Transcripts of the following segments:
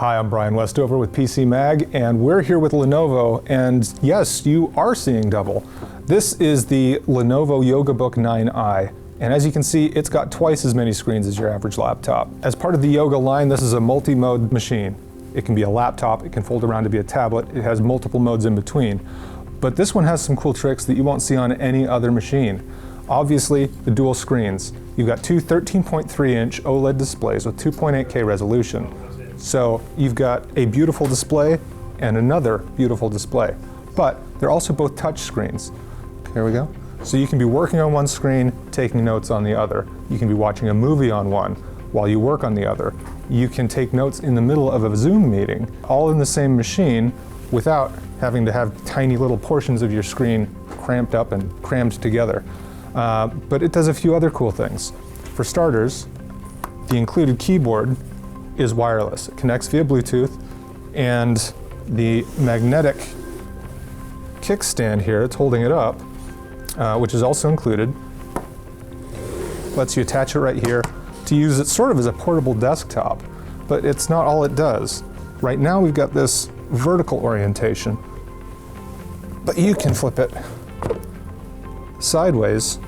Hi, I'm Brian Westover with PC Mag, and we're here with Lenovo, and yes, you are seeing double. This is the Lenovo YogaBook 9i, and as you can see, it's got twice as many screens as your average laptop. As part of the Yoga line, this is a multi-mode machine. It can be a laptop, it can fold around to be a tablet, it has multiple modes in between. But this one has some cool tricks that you won't see on any other machine. Obviously, the dual screens. You've got two 13.3-inch OLED displays with 2.8K resolution. So you've got a beautiful display and another beautiful display. But they're also both touch screens. Here we go. So you can be working on one screen, taking notes on the other. You can be watching a movie on one while you work on the other. You can take notes in the middle of a Zoom meeting, all in the same machine without having to have tiny little portions of your screen cramped up and crammed together. But it does a few other cool things. For starters, the included keyboard is wireless. It connects via Bluetooth, and the magnetic kickstand here, it's holding it up, which is also included, lets you attach it right here to use it sort of as a portable desktop, but it's not all it does. Right now we've got this vertical orientation, but you can flip it sideways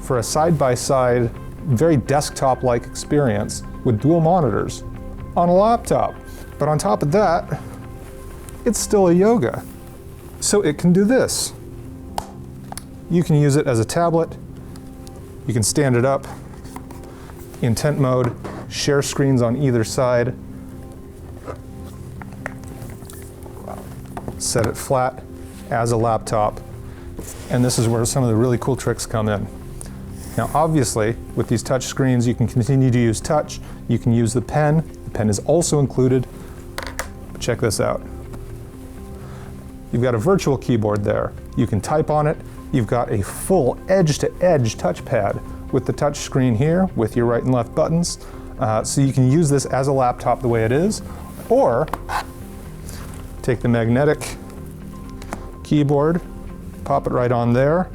for a side-by-side, very desktop-like experience with dual monitors on a laptop. But on top of that, it's still a Yoga. So it can do this. You can use it as a tablet, you can stand it up in tent mode, share screens on either side, set it flat as a laptop, and this is where some of the really cool tricks come in. Now obviously, with these touch screens, you can continue to use touch, you can use the pen. The pen is also included. Check this out. You've got a virtual keyboard there. You can type on it. You've got a full edge-to-edge touchpad with the touch screen here with your right and left buttons. So you can use this as a laptop the way it is, or take the magnetic keyboard, pop it right on there,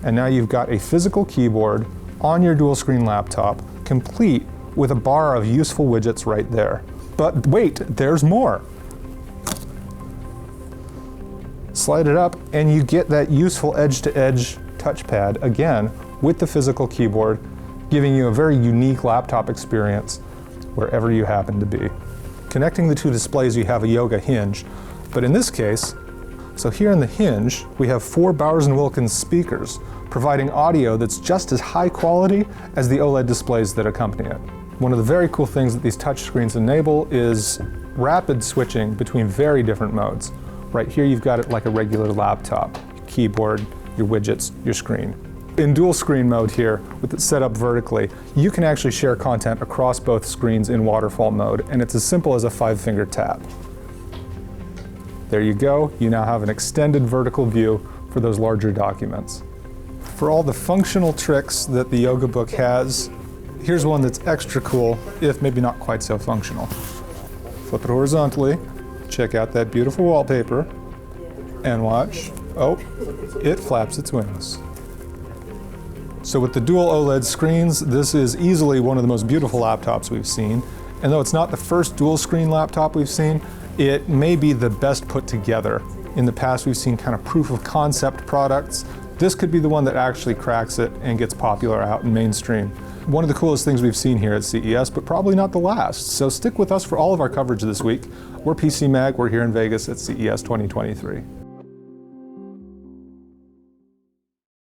and now you've got a physical keyboard on your dual screen laptop, complete with a bar of useful widgets right there. But wait, there's more. Slide it up and you get that useful edge-to-edge touchpad again with the physical keyboard, giving you a very unique laptop experience wherever you happen to be. Connecting the two displays, you have a Yoga Hinge, but in this case, so here in the Hinge, we have 4 Bowers & Wilkins speakers, providing audio that's just as high quality as the OLED displays that accompany it. One of the very cool things that these touch screens enable is rapid switching between very different modes. Right here you've got it like a regular laptop, your keyboard, your widgets, your screen. In dual screen mode here, with it set up vertically, you can actually share content across both screens in waterfall mode, and it's as simple as a 5-finger tap. There you go, you now have an extended vertical view for those larger documents. For all the functional tricks that the YogaBook has, here's one that's extra cool, if maybe not quite so functional. Flip it horizontally, check out that beautiful wallpaper, and watch, oh, it flaps its wings. So with the dual OLED screens, this is easily one of the most beautiful laptops we've seen, and though it's not the first dual screen laptop we've seen, it may be the best put together. In the past, we've seen kind of proof of concept products. This could be the one that actually cracks it and gets popular out in mainstream. One of the coolest things we've seen here at CES, but probably not the last. So stick with us for all of our coverage this week. We're PC Mag, we're here in Vegas at CES 2023.